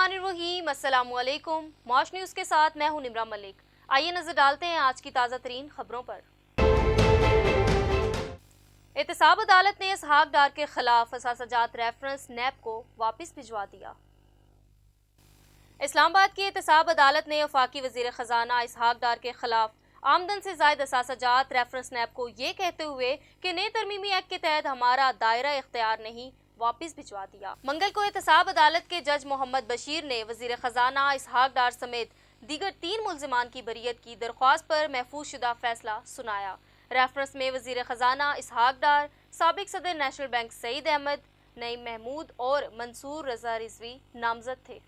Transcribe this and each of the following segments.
बिस्मिल्लाहिर्रहमानिर्रहीम, अस्सलामुअलैकुम। मौश न्यूज़ के साथ मैं हूं निमरा मलिक। आइए नजर डालते हैं आज की ताज़ा तरीन खबरों पर। एहतसाब अदालत ने इसहाक डार के खिलाफ असासजात रेफरेंस नैब को वापस भिजवा दिया। इस्लामाबाद की एहतसाब अदालत ने वफाकी वजीर खजाना इसहाक डार के खिलाफ आमदन से जायद असासजात रेफरेंस नैब को ये कहते हुए कि नए तरमीमी एक्ट के तहत हमारा दायरा इख्तियार नहीं, वापस भिजवा दिया। मंगल को एहतसाब अदालत के जज मोहम्मद बशीर ने वजीर खजाना इसहाक डार समेत दीगर 3 मुल्जिमान की बरीयत की दरख्वास्त पर महफूज शुदा फैसला सुनाया। रेफरेंस में वजीर खजाना इसहाक डार, साबिक सदर नेशनल बैंक सईद अहमद, नईम महमूद और मंसूर रजा रिजवी नामजद थे।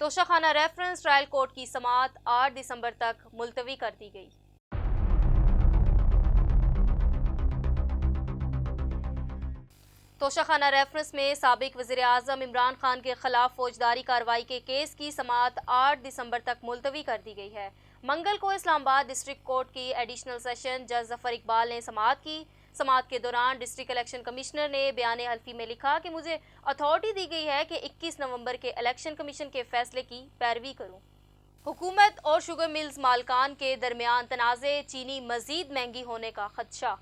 तोशाखाना रेफरेंस ट्रायल कोर्ट की समाअत 8 दिसंबर तक मुलतवी कर दी गई। तोशाखाना रेफरेंस में साबिक वज़ीर आज़म इमरान खान के खिलाफ फौजदारी कार्रवाई के केस की समाअत 8 दिसंबर तक मुलतवी कर दी गई है। मंगल को इस्लामाबाद डिस्ट्रिक्ट कोर्ट की एडिशनल सेशन जज जफर इकबाल ने समाअत की। समाअत के दौरान डिस्ट्रिक्ट इलेक्शन कमिश्नर ने बयान हल्फी में लिखा कि मुझे अथॉरिटी दी गई है कि 21 नवंबर के इलेक्शन कमीशन के फैसले की पैरवी करूं। हुकूमत और शुगर मिल्स मालकान के दरमियान तनाज़े, चीनी मजीद महंगी होने का खदशा।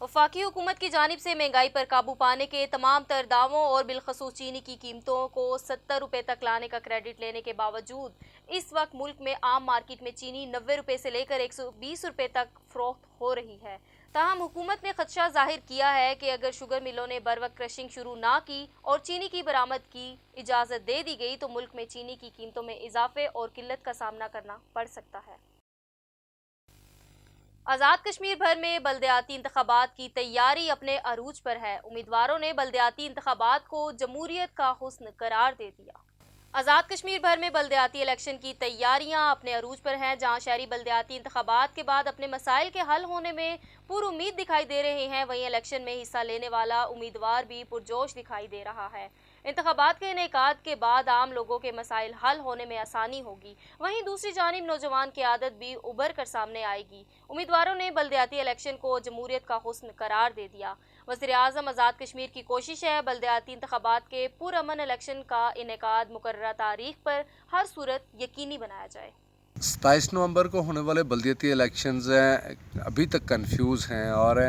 वफाकी हुकूमत की जानिब से महंगाई पर काबू पाने के तमाम तर दावों और बिलखसूस चीनी की कीमतों को 70 रुपये तक लाने का क्रेडिट लेने के बावजूद इस वक्त मुल्क में आम मार्केट में चीनी 90 रुपये से लेकर 120 रुपये तक फरोख्त हो रही है। ताहम हुकूमत ने खदशा जाहिर किया है कि अगर शुगर मिलों ने बर वक्त क्रशिंग शुरू ना की और चीनी की बरामद की इजाज़त दे दी गई तो मुल्क में चीनी की कीमतों में इजाफे और किल्लत का सामना करना पड़ सकता है। आज़ाद कश्मीर भर में बल्दियाती इंतखाबात की तैयारी अपने अरूज पर है। उम्मीदवारों ने बल्दियाती इंतखाबात को जमहूरियत का हुस्न करार दे दिया। आज़ाद कश्मीर भर में बल्दियाती इलेक्शन की तैयारियां अपने अरूज पर हैं, जहां शहरी बल्दियाती इंतखाबात के बाद अपने मसाइल के हल होने में पुरुम्मीद दिखाई दे रहे हैं। वहीं इलेक्शन में हिस्सा लेने वाला उम्मीदवार भी पुरजोश दिखाई दे रहा है। इंतखाबात के इनेकाद के बाद आम लोगों के मसाइल हल होने में आसानी होगी। वहीं दूसरी जानिब नौजवान की आदत भी उभर कर सामने आएगी। उम्मीदवारों ने बल्दियाती इलेक्शन को जमहूरियत का हुस्न करार दे दिया। वज़ीर आज़म आज़ाद कश्मीर की कोशिश है बल्दियाती इंतखाबात के पुरअमन इलेक्शन का इनेकाद मुकर्ररा तारीख पर हर सूरत यकीनी बनाया जाए। 27 नवंबर को होने वाले बल्दियाती इलेक्शंस अभी तक कंफ्यूज हैं और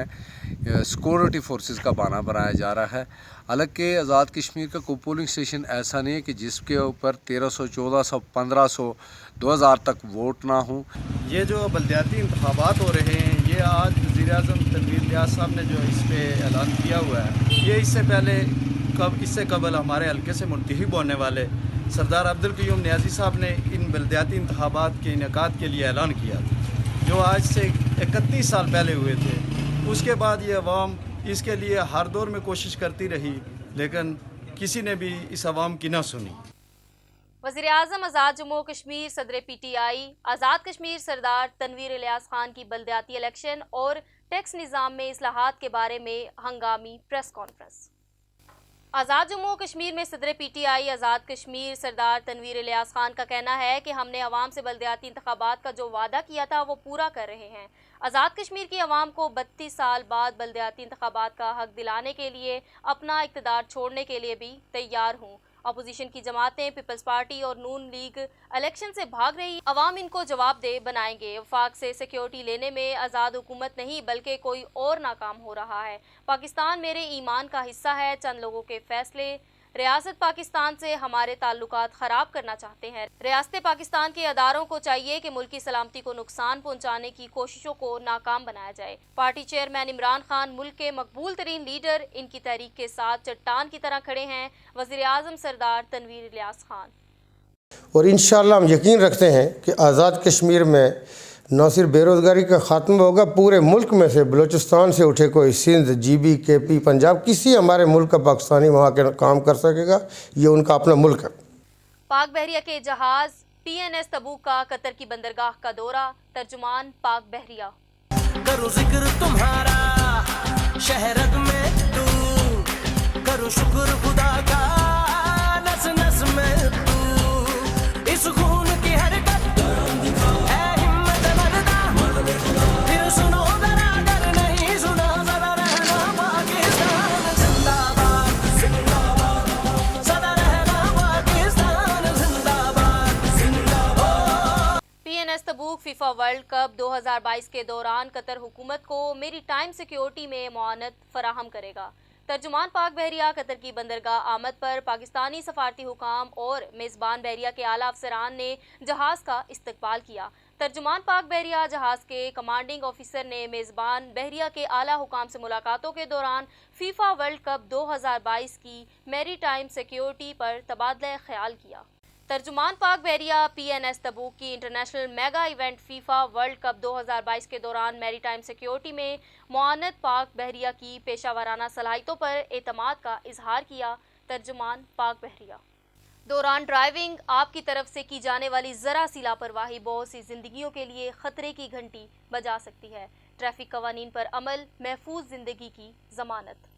सिक्योरिटी फोर्सेस का बहाना बनाया जा रहा है। हालांकि आज़ाद कश्मीर का कोई पोलिंग स्टेशन ऐसा नहीं है कि जिसके ऊपर 1300, 1400, 1500, 2000 तक वोट ना हो। ये जो बल्दियाती इंतखाबात हो रहे हैं, ये आज वज़ीर आज़म तनवीर इलियास साहब ने जो इस पर ऐलान किया हुआ है, ये इससे कबल हमारे हल्के से मुंतखब होने वाले सरदार अब्दुल क़य्यूम नियाज़ी साहब ने इन बल्दियाती इंतखाबात के इनेकाद के लिए ऐलान किया था, जो आज से 31 साल पहले हुए थे। उसके बाद ये अवाम इसके लिए हर दौर में कोशिश करती रही, लेकिन किसी ने भी इस अवाम की ना सुनी। वज़ीर आज़म आज़ाद जम्मू कश्मीर सदर PTI आज़ाद कश्मीर सरदार तनवीर इलियास खान की बल्दियाती इलेक्शन और टैक्स निज़ाम में इस्लाहात के बारे में हंगामी प्रेस कॉन्फ्रेंस। आज़ाद जम्मू कश्मीर में सदर PTI आज़ाद कश्मीर सरदार तनवीर इलियास खान का कहना है कि हमने अवाम से बल्दियाती इंतखाबात का जो वादा किया था वो पूरा कर रहे हैं। आज़ाद कश्मीर की अवाम को 32 साल बाद बल्दियाती इंतखाबात का हक दिलाने के लिए अपना इक़्तिदार छोड़ने के लिए भी तैयार हूँ। अपोजिशन की जमातें, पीपल्स पार्टी और नून लीग इलेक्शन से भाग रही, अवाम इनको जवाबदेह बनाएंगे। वफाक से सिक्योरिटी लेने में आज़ाद हुकूमत नहीं बल्कि कोई और नाकाम हो रहा है। पाकिस्तान मेरे ईमान का हिस्सा है। चंद लोगों के फैसले रियासत पाकिस्तान से हमारे ताल्लुकात ख़राब करना चाहते हैं। रियासत पाकिस्तान के अदारों को चाहिए कि मुल्क की सलामती को नुकसान पहुँचाने की कोशिशों को नाकाम बनाया जाए। पार्टी चेयरमैन इमरान खान मुल्क के मकबूल तरीन लीडर, इनकी तहरीक के साथ चट्टान की तरह खड़े हैं वज़ीर आज़म सरदार तनवीर इलियास खान। और इंशाअल्लाह हम यकीन रखते हैं कि आज़ाद कश्मीर में न सिर्फ बेरोज़गारी का ख़ात्मा होगा, पूरे मुल्क में से बलूचिस्तान से उठे कोई सिंध, GB, KP, पंजाब, किसी हमारे मुल्क का पाकिस्तानी वहाँ के काम कर सकेगा। ये उनका अपना मुल्क है। पाक बहरिया के जहाज़ PNS तबूक का कतर की बंदरगाह का दौरा। तर्जुमान पाक बहरिया। करूं जिक्र तुम्हारा शहरत में तू, करूं शुक्र खुदा का नस नस में तू, इस खून की हरकत है हिम्मत मर्दा, फिर सुनो जरा अगर नहीं सुना जरा रहना पाकिस्तान जिंदाबाद, जिंदाबाद सदा रहना पाकिस्तान। फीफा वर्ल्ड कप 2022 के दौरान कतर हुकूमत को मेरी टाइम सिक्योरिटी में मुआवनत फराहम करेगा। तर्जुमान पाक बहरिया कतर की बंदरगाह आमद पर पाकिस्तानी सफारती हुकाम और मेज़बान बहरिया के आला अफसरान ने जहाज़ का इस्तकबाल किया। तर्जुमान पाक बहरिया जहाज़ के कमांडिंग ऑफिसर ने मेज़बान बहरिया के आला हुकाम से मुलाकातों के दौरान फीफा वर्ल्ड कप 2022 की मैरी टाइम सिक्योरिटी पर तबादला ख्याल किया। तर्जुमान पाक बहरिया PNS तबूक की international mega event FIFA world cup 2022 के दौरान मैरीटाइम सिक्योरिटी में मुआवनत पाक बहरिया की पेशावराना सलाहियतों पर एतमाद का इजहार किया। तर्जुमान पाक बहरिया दौरान ड्राइविंग आपकी तरफ से की जाने वाली ज़रा सी लापरवाही बहुत सी जिंदगियों के लिए खतरे की घंटी बजा सकती है। ट्रैफिक कवानीन पर अमल महफूज जिंदगी की जमानत।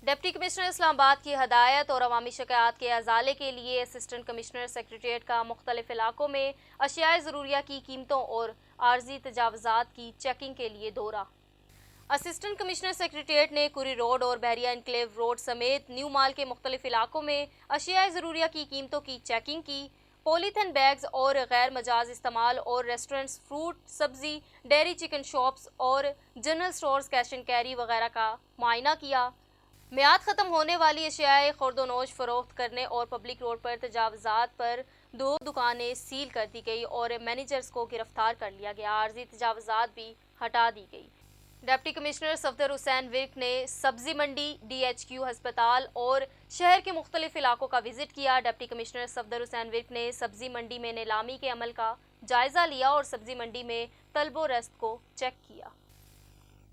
डिप्टी कमिश्नर इस्लामाबाद की हदायत और अवामी शिकायत के अजाले के लिए असिस्टेंट कमिश्नर सेक्रेटेरिएट का मुख्तलिफ इलाकों में अशियाए ज़रूरिया की कीमतों और आर्जी तजावज़ात की चेकिंग के लिए दौरा। असिस्टेंट कमिश्नर सेक्रेटेरिएट ने कुरी रोड और बहरिया इनक्लेव रोड समेत न्यू माल के मुख्तलिफ इलाकों में अशियाए ज़रूरिया की कीमतों की चेकिंग की। पॉलीथिन बैग्स और गैर मजाज इस्तेमाल और रेस्टोरेंट्स, फ्रूट, सब्जी, डेयरी, चिकन शॉप्स और general stores, cash and carry वगैरह का मुआयना किया। मियाद ख़त्म होने वाली अशियाए खुर्दोनोश फरोख्त करने और पब्लिक रोड पर तजावज़ात पर 2 दुकानें सील कर दी गई और मैनेजर्स को गिरफ्तार कर लिया गया। आर्जी तजावज़ात भी हटा दी गई। डिप्टी कमिश्नर सफदर हुसैन विर्क ने सब्जी मंडी, DHQ अस्पताल और शहर के मुख्तलिफ इलाकों का विजिट किया। डिप्टी कमिश्नर सफदर हुसैन विर्क ने सब्जी मंडी में नीलामी के अमल का जायजा लिया और सब्जी मंडी में तलबो रस्त को चेक किया।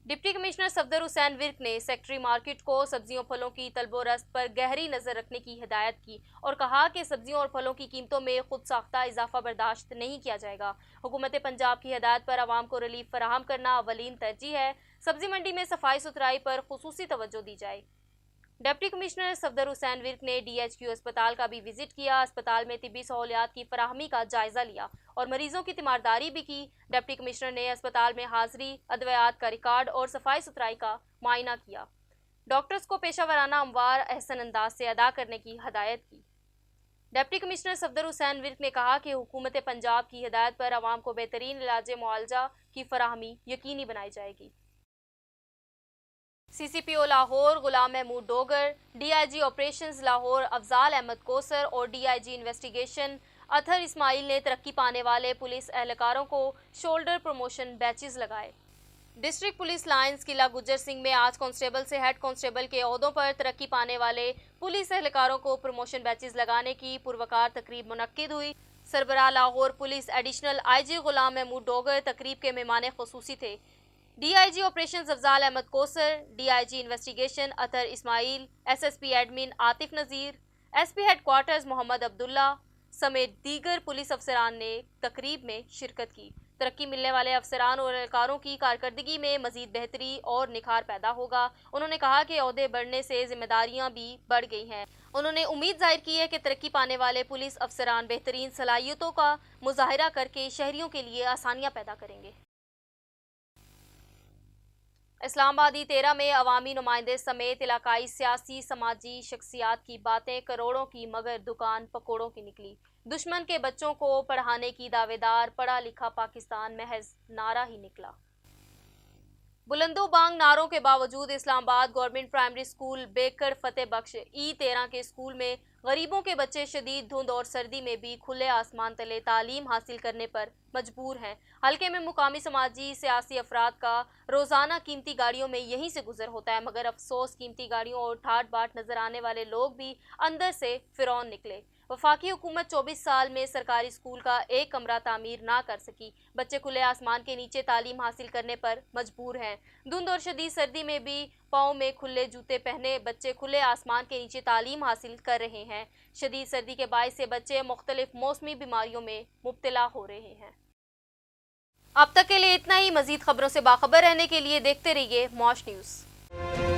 डिप्टी कमिश्नर सफदर हुसैन विर्क ने सेक्रेटरी मार्केट को सब्जियों फलों की तलबो रस्त पर गहरी नज़र रखने की हिदायत की और कहा कि सब्जियों और फलों की कीमतों में खुद साख्ता इजाफा बर्दाश्त नहीं किया जाएगा। हुकूमत पंजाब की हिदायत पर आवाम को रिलीफ फराहम करना अवलीन तरजीह है। सब्जी मंडी में सफाई सुथराई पर खुसूसी तवज्जो दी जाए। डिप्टी कमिश्नर सफदर हुसैन विर्क ने DHQ अस्पताल का भी विजिट किया। अस्पताल में तिब्बी सहूलियात की फराहमी का जायजा लिया और मरीजों की तीमारदारी भी की। डिप्टी कमिश्नर ने अस्पताल में हाजिरी, अद्वियात का रिकॉर्ड और सफाई सुथराई का मुआयना किया। डॉक्टर्स को पेशावराना अमवार अहसन अंदाज से अदा करने की हदायत की। डिप्टी कमिश्नर सफदर हुसैन विर्क ने कहा कि हुकूमत पंजाब की हिदायत पर आवाम को बेहतरीन इलाज मुआलजा की फराहमी यकीनी बनाई जाएगी। CCPO लाहौर गुलाम महमूद डोगर, DIG ऑपरेशंस लाहौर अफजाल अहमद कोसर और DIG इन्वेस्टिगेशन अतहर इस्माइल ने तरक्की पाने वाले पुलिस एहलकारों को शोल्डर प्रमोशन बैचेस लगाए। डिस्ट्रिक्ट पुलिस लाइन्स किला गुज्जर सिंह में आज कांस्टेबल से हेड कांस्टेबल के ओहदों पर तरक्की पाने वाले पुलिस एहलकारों को प्रमोशन बैचेस लगाने की पुरवकार तकरीब मुनक्किद हुई। सरबराह Lahore police additional IG Ghulam Mahmood Dogar तकरीब के मेहमान खुसूसी थे। DIG operations Afzal Ahmed Kausar, DIG investigation Athar Ismail, SSP admin Atif Nazir, SP headquarters Mohammad Abdullah समेत दीगर पुलिस अफसरान ने तकरीब में शिरकत की। तरक्की मिलने वाले अफसरान और एहलकारों की कारकर्दगी में मजीद बेहतरी और निखार पैदा होगा। उन्होंने कहा कि ओहदे बढ़ने से जिम्मेदारियां भी बढ़ गई हैं। उन्होंने उम्मीद जाहिर की है कि तरक्की पाने वाले पुलिस अफसरान बेहतरीन सलाहियतों का मुजाहिरा करके शहरियों के लिए आसानियां पैदा करेंगे। इस्लामाबादी 13 में अवामी नुमाइंदे समेत इलाकाई सियासी समाजी शख्सियात की बातें करोड़ों की मगर दुकान पकोड़ों की निकली। दुश्मन के बच्चों को पढ़ाने की दावेदार पढ़ा लिखा पाकिस्तान महज नारा ही निकला। बुलंदो बांग नारों के बावजूद इस्लामाबाद गवर्नमेंट प्राइमरी स्कूल बेकड़ फतेह बख्श E13 के स्कूल में गरीबों के बच्चे शदीद धुंध और सर्दी में भी खुले आसमान तले तालीम हासिल करने पर मजबूर हैं। हल्के में मुकामी समाजी सियासी अफराद का रोज़ाना कीमती गाड़ियों में यहीं से गुजर होता है, मगर अफसोस कीमती गाड़ियों और ठाट बाट नजर आने वाले लोग भी अंदर से फिरौन निकले। वफाकी हुकूमत 24 साल में सरकारी स्कूल का एक कमरा तामीर ना कर सकी। बच्चे खुले आसमान के नीचे तालीम हासिल करने पर मजबूर हैं। धुंध और शदीद सर्दी में भी पाँव में खुले जूते पहने बच्चे खुले आसमान के नीचे तालीम हासिल कर रहे हैं। शदीद सर्दी के बायस से बच्चे मुख्तलिफ मौसमी बीमारियों में मुब्तला हो रहे हैं। अब तक के लिए इतना ही। मजीद खबरों से बाखबर रहने के लिए देखते रहिए मौश न्यूज़।